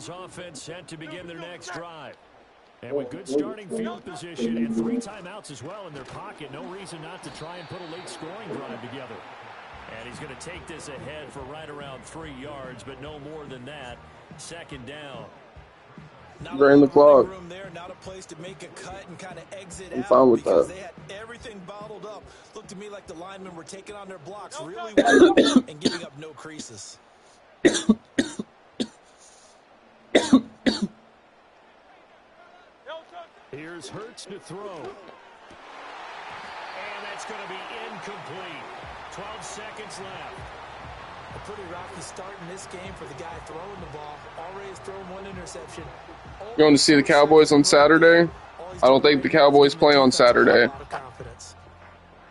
Eagles offense set to begin their next drive. And with good starting field position and 3 timeouts as well in their pocket, no reason not to try and put a late scoring drive together. And he's going to take this ahead for right around 3 yards, but no more than that. Second down. Drain the clock. Not a place to make a cut and kind of exit I'm fine with that. They had everything bottled up. Looked to me like the linemen were taking on their blocks really well and giving up no creases. Here's Hurts to throw. And that's going to be incomplete. 12 seconds left. A pretty rocky start in this game for the guy throwing the ball. Already has thrown 1 interception. Going to see the Cowboys on Saturday? I don't think the Cowboys play on Saturday.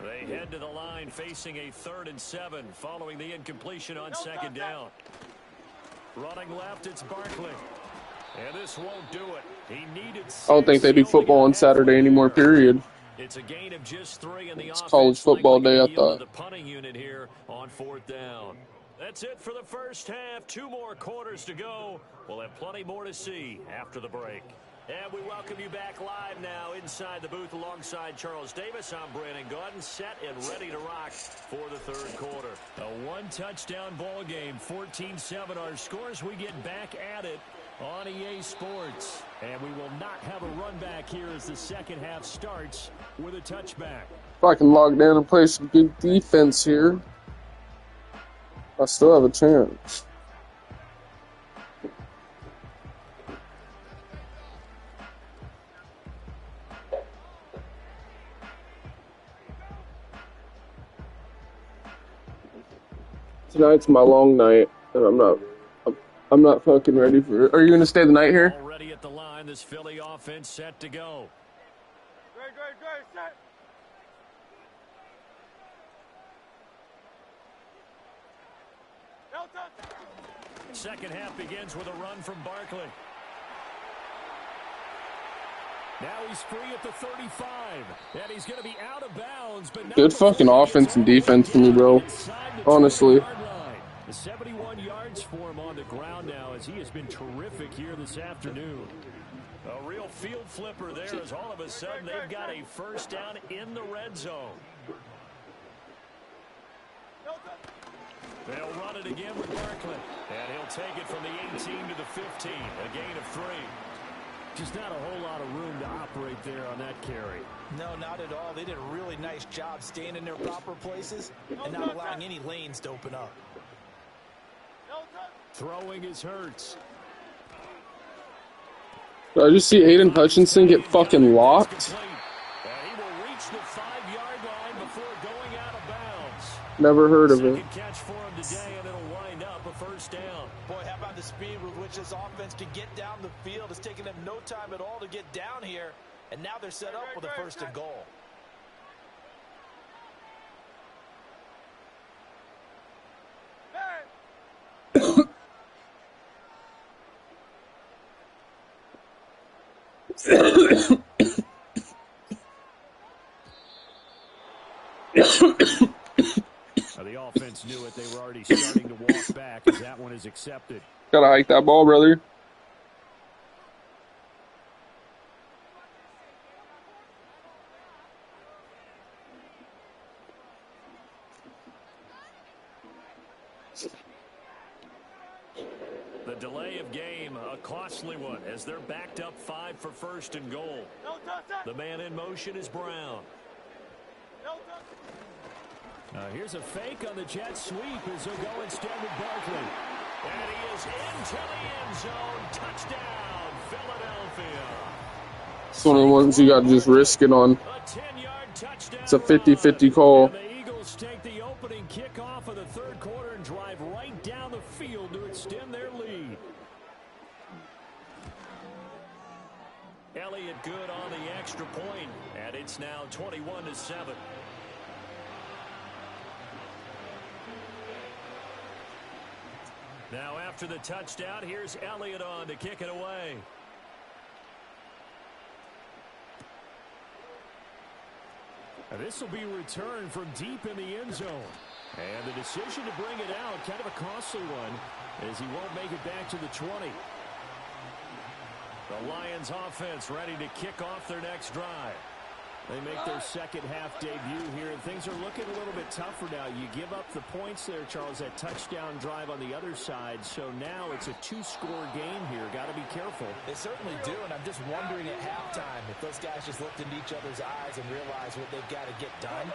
They head to the line facing a 3rd and 7 following the incompletion on second down. Running left, it's Barkley. And this won't do it. He needed 6. I don't think they do football on Saturday anymore, period. It's a gain of just 3 in the It's college football day, I thought. The punting unit here on 4th down. That's it for the first half. 2 more quarters to go. We'll have plenty more to see after the break. And we welcome you back live now inside the booth alongside Charles Davis. I'm Brandon Gordon, set and ready to rock for the 3rd quarter. A 1-touchdown ball game, 14-7 our scores. We get back at it on EA Sports. And we will not have a run back here as the second half starts with a touchback. If I can log down and play some good defense here, I still have a chance. Tonight's my long night, and I'm not fucking ready for it. Are you gonna stay the night here? Already at the line, this Philly offense set to go. Great, set. Second half begins with a run from Barkley. Now he's free at the 35, and he's going to be out of bounds. But good fucking offense and defense from you, bro. Honestly. 71 yards for him on the ground now, as he has been terrific here this afternoon. A real field flipper there, as all of a sudden they've got a first down in the red zone. They'll run it again with Barkley, and he'll take it from the 18 to the 15, a gain of 3. Just not a whole lot of room to operate there on that carry. No, not at all. They did a really nice job staying in their proper places and not allowing any lanes to open up. Throwing is Hurts. Did I just see Aiden Hutchinson get fucking locked? And he will reach the 5-yard line before going out of bounds. Never heard of it. Second catch for him today, and it'll wind up a first down. Boy, how about the speed with which this offense can get down the field? It's taken them no time at all to get down here, and now they're set up with a 1st and goal. The offense knew it. They were already starting to walk back as that one is accepted. Gotta hike that ball, brother. The delay of game, a costly one, as they're backed up 5 for 1st and goal. The man in motion is Brown. Here's a fake on the jet sweep as he'll go instead with Barkley. And he is into the end zone. Touchdown, Philadelphia. It's one of the ones you got to just risk it on. A 10-yard touchdown. It's a 50-50 call. And the Eagles take the opening kickoff of the 3rd quarter and drive right down the field to extend their lead. Elliott good on the extra point, and it's now 21-7. Now after the touchdown, here's Elliott on to kick it away. And this will be returned from deep in the end zone. And the decision to bring it out, kind of a costly one, as he won't make it back to the 20. The Lions offense ready to kick off their next drive. They make their second half debut here, and things are looking a little bit tougher now. You give up the points there, Charles, that touchdown drive on the other side. So now it's a two-score game here. Got to be careful. They certainly do, and I'm just wondering at halftime if those guys just looked into each other's eyes and realized what they've got to get done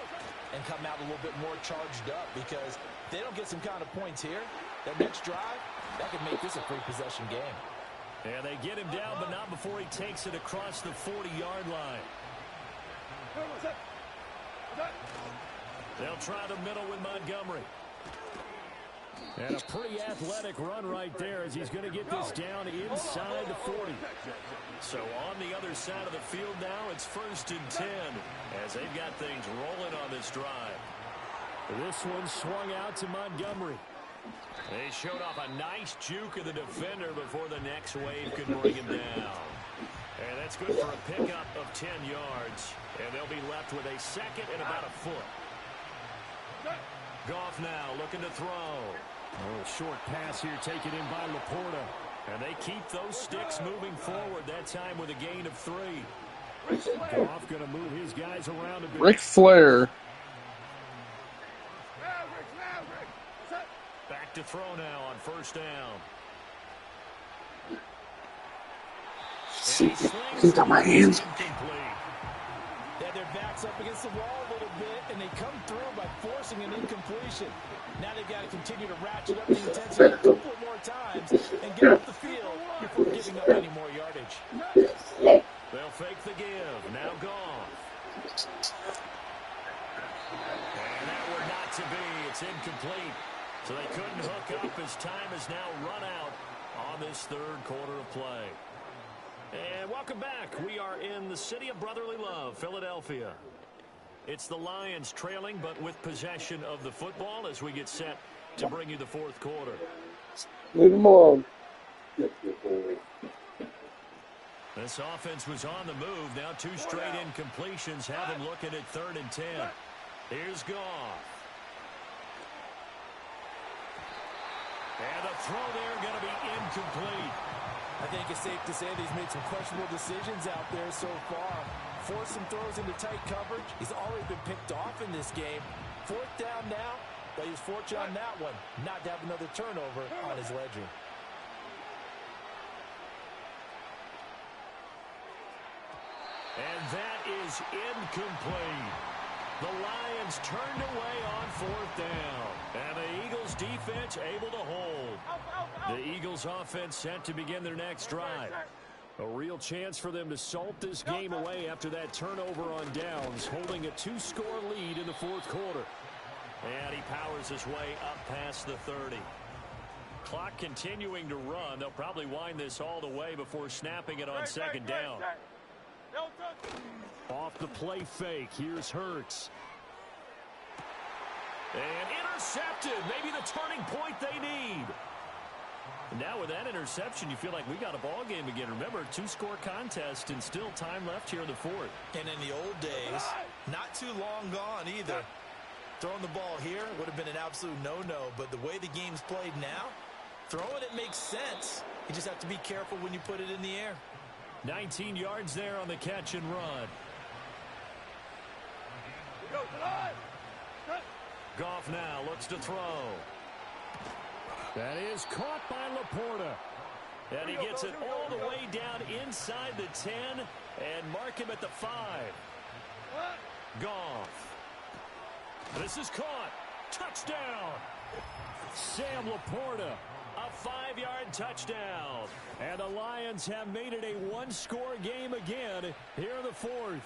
and come out a little bit more charged up, because if they don't get some kind of points here, that next drive, that could make this a free-possession game. And they get him down, but not before he takes it across the 40-yard line. They'll try the middle with Montgomery. And a pretty athletic run right there as he's going to get this down inside the 40. So on the other side of the field now, it's 1st and 10 as they've got things rolling on this drive. This one swung out to Montgomery. They showed off a nice juke of the defender before the next wave could bring him down. And that's good for a pickup of 10 yards. And they'll be left with a second and about a foot. Goff now looking to throw. A little short pass here taken in by Laporta. And they keep those sticks moving forward, that time with a gain of 3. Goff going to move his guys around a bit. Ric Flair. Back to throw now on 1st down. He's got my hands. Yeah, their backs up against the wall a little bit, and they come through by forcing an incompletion. Now they've got to continue to ratchet up the intensity a couple more times and get off the field before giving up any more yardage. They'll fake the give. Now gone. And that were not to be. It's incomplete. So they couldn't hook up as time is now run out on this 3rd quarter of play. And welcome back. We are in the city of brotherly love, Philadelphia. It's the Lions trailing, but with possession of the football as we get set to bring you the 4th quarter. Leave him alone. This offense was on the move. Now 2 straight incompletions have them looking at 3rd and 10. Here's Goff. And the throw there going to be incomplete. I think it's safe to say that he's made some questionable decisions out there so far. Forced some throws into tight coverage. He's already been picked off in this game. 4th down now, but he's fortunate on that one not to have another turnover on his ledger. And that is incomplete. The Lions turned away on 4th down. And the Eagles defense able to hold. The Eagles offense set to begin their next drive. A real chance for them to salt this game away after that turnover on downs, holding a 2-score lead in the 4th quarter. And he powers his way up past the 30. Clock continuing to run. They'll probably wind this all the way before snapping it on 2nd down. Off the play fake. Here's Hurts. And intercepted. Maybe the turning point they need. Now with that interception, you feel like we got a ball game again. Remember, 2-score contest and still time left here in the 4th. And in the old days, not too long gone either. Throwing the ball here would have been an absolute no-no. But the way the game's played now, throwing it makes sense. You just have to be careful when you put it in the air. 19 yards there on the catch and run. Goff now looks to throw. That is caught by Laporta. And he gets it all the way down inside the 10 and mark him at the 5. Goff. This is caught. Touchdown. Sam Laporta. A 5-yard touchdown. And the Lions have made it a 1-score game again here in the 4th.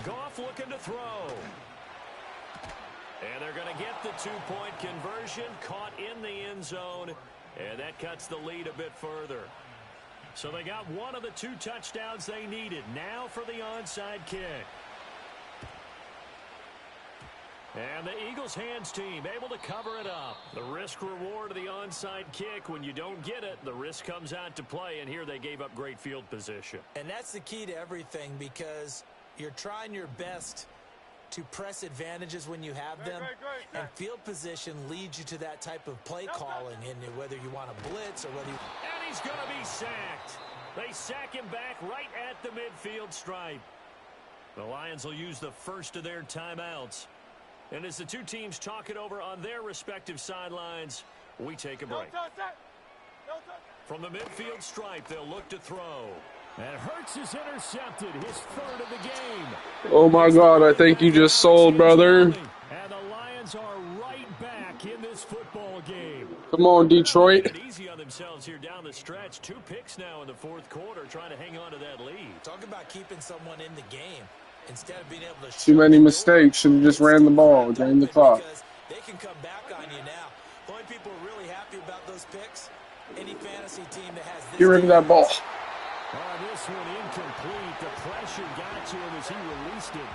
Goff looking to throw. And they're going to get the 2-point conversion, caught in the end zone, and that cuts the lead a bit further. So they got one of the 2 touchdowns they needed. Now for the onside kick. And the Eagles hands team able to cover it up. The risk reward of the onside kick. When you don't get it, the risk comes out to play, and here they gave up great field position. And that's the key to everything, because you're trying your best to press advantages when you have them, and field position leads you to that type of play calling, and whether you want to blitz or whether you... And he's going to be sacked. They sack him back right at the midfield stripe. The Lions will use the first of their timeouts. And as the two teams talk it over on their respective sidelines, we take a break. From the midfield stripe, they'll look to throw. And Hurts is intercepted, his third of the game. Oh my God, I think you just sold, brother. And the Lions are right back in this football game. Come on, Detroit. Easy on themselves here down the stretch. 2 picks now in the fourth quarter, trying to hang on to that lead. Talk about keeping someone in the game instead of being able to... Too many mistakes. Should have just ran the ball, drained the clock. They can come back on you now. The only people are really happy about those picks, any fantasy team that has this... Get rid of that ball. This one incomplete. The pressure got to him as he released it.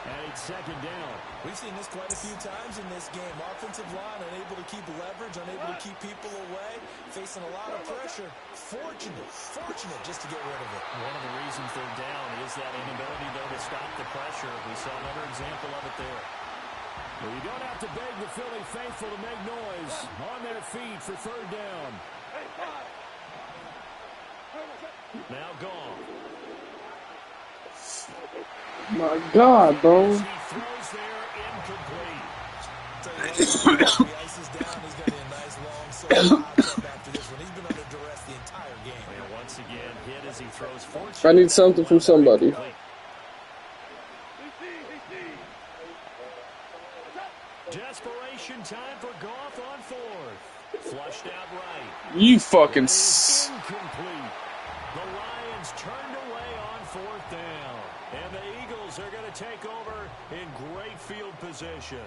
And it's second down. We've seen this quite a few times in this game. Offensive line unable to keep leverage, unable to keep people away, facing a lot of pressure. Fortunate just to get rid of it. One of the reasons they're down is that inability, though, to stop the pressure. We saw another example of it there. Well, you don't have to beg the Philly faithful to make noise. On their feet for third down. Now gone. My God, bro. He throws there incomplete. The ice is down. He's got a nice long solo after this one. He's been under duress the entire game. And once again, hit as he throws. I need something from somebody. Desperation time for Goff on fourth. Flushed out right. You fucking... Incomplete. The Lions turned away on fourth down. And the Eagles are going to take over in great field position.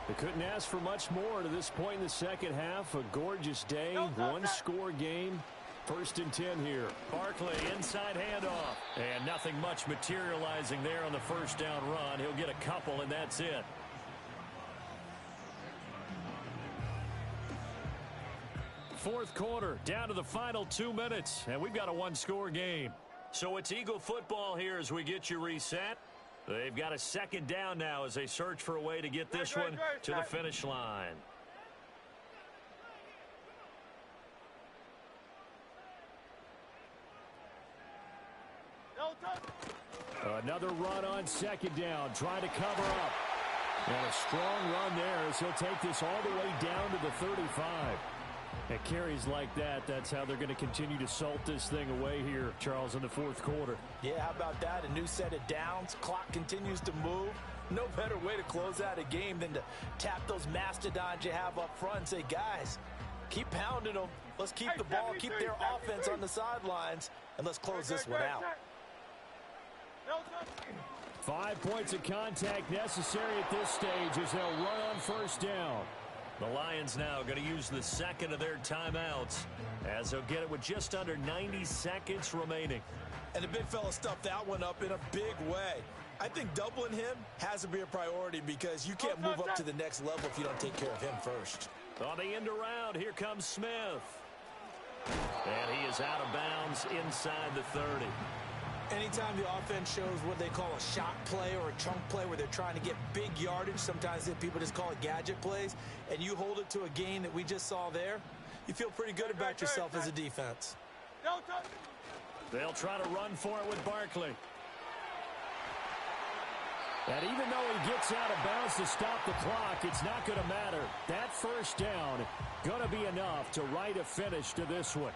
They couldn't ask for much more to this point in the second half. A gorgeous day, one-score game. First and 10 here. Barkley inside handoff. And nothing much materializing there on the first down run. He'll get a couple, and that's it. Fourth quarter, down to the final 2 minutes, and we've got a one-score game. So it's Eagle football here as we get you reset. They've got a second down now as they search for a way to get this one to the finish line. Another run on second down, trying to cover up. And a strong run there as he'll take this all the way down to the 35. At carries like that, that's how they're going to continue to salt this thing away here, Charles, in the fourth quarter. Yeah, how about that? A new set of downs. Clock continues to move. No better way to close out a game than to tap those mastodons you have up front and say, guys, keep pounding them. Let's keep the ball, keep their offense on the sidelines, and let's close this one out. 5 points of contact necessary at this stage as they'll run on first down. The Lions now going to use the second of their timeouts as they'll get it with just under 90 seconds remaining. And the big fella stuffed that one up in a big way. I think doubling him has to be a priority because you can't move up to the next level if you don't take care of him first. On the end around, here comes Smith. And he is out of bounds inside the 30. Anytime the offense shows what they call a shot play or a chunk play where they're trying to get big yardage, sometimes people just call it gadget plays, and you hold it to a gain that we just saw there, you feel pretty good about yourself as a defense. They'll try to run for it with Barkley. And even though he gets out of bounds to stop the clock, it's not going to matter. That first down going to be enough to write a finish to this one.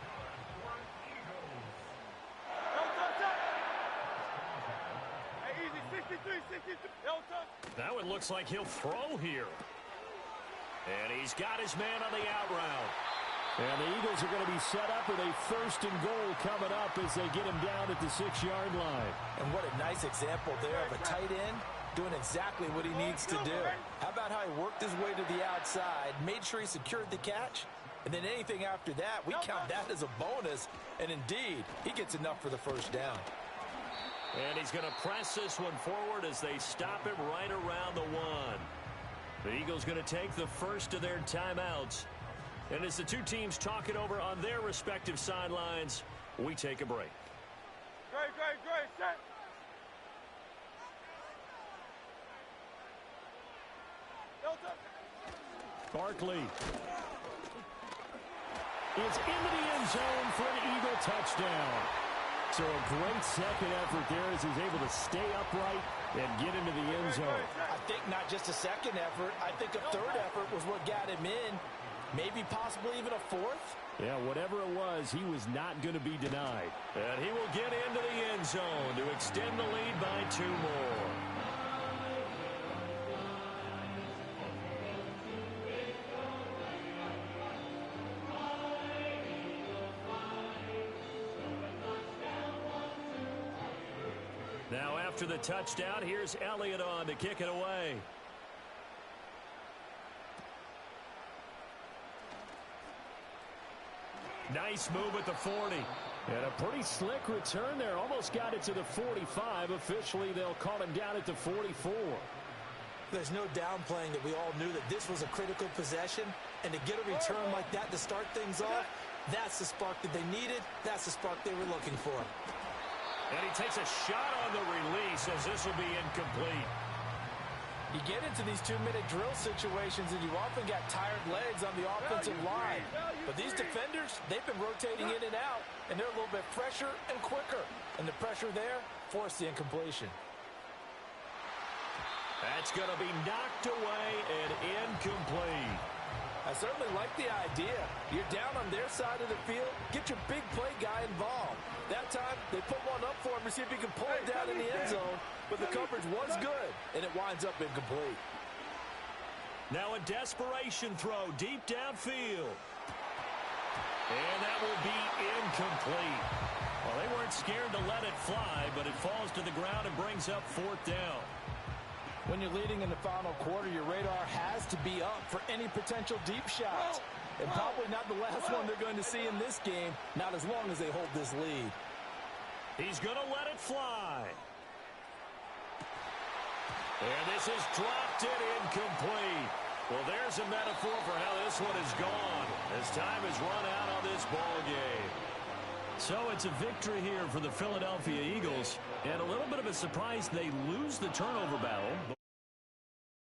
That one looks like he'll throw here. And he's got his man on the out route. And the Eagles are going to be set up with a first and goal coming up as they get him down at the 6-yard line. And what a nice example there of a tight end doing exactly what he needs to do. How about how he worked his way to the outside, made sure he secured the catch, and then anything after that, we count that as a bonus. And indeed, he gets enough for the first down. And he's going to press this one forward as they stop him right around the 1. The Eagles going to take the first of their timeouts. And as the two teams talk it over on their respective sidelines, we take a break. Great, set. Barkley is into the end zone for an Eagle touchdown. So a great second effort there as he's able to stay upright and get into the end zone. I think not just a second effort. I think a third effort was what got him in. Maybe possibly even a fourth. Yeah, whatever it was, he was not going to be denied. And he will get into the end zone to extend the lead by 2 more. Now after the touchdown, here's Elliott on to kick it away. Nice move at the 40. And a pretty slick return there. Almost got it to the 45. Officially, they'll call him down at the 44. There's no downplaying that we all knew that this was a critical possession. And to get a return like that to start things off, that's the spark that they needed. That's the spark they were looking for. And he takes a shot on the release as this will be incomplete. You get into these 2-minute drill situations and you often got tired legs on the offensive line. But these defenders, they've been rotating in and out, and they're a little bit fresher and quicker. And the pressure there forced the incompletion. That's going to be knocked away and incomplete. I certainly like the idea. You're down on their side of the field. Get your big play guy involved. That time, they put one up for him to see if he can pull it down in the end zone. But the coverage was good, and it winds up incomplete. Now a desperation throw deep downfield. And that will be incomplete. Well, they weren't scared to let it fly, but it falls to the ground and brings up 4th down. When you're leading in the final quarter, your radar has to be up for any potential deep shots. And probably not the last one they're going to see in this game, not as long as they hold this lead. He's going to let it fly. And this is dropped it incomplete. Well, there's a metaphor for how this one is gone as time has run out on this ball game. So it's a victory here for the Philadelphia Eagles, and a little bit of a surprise they lose the turnover battle.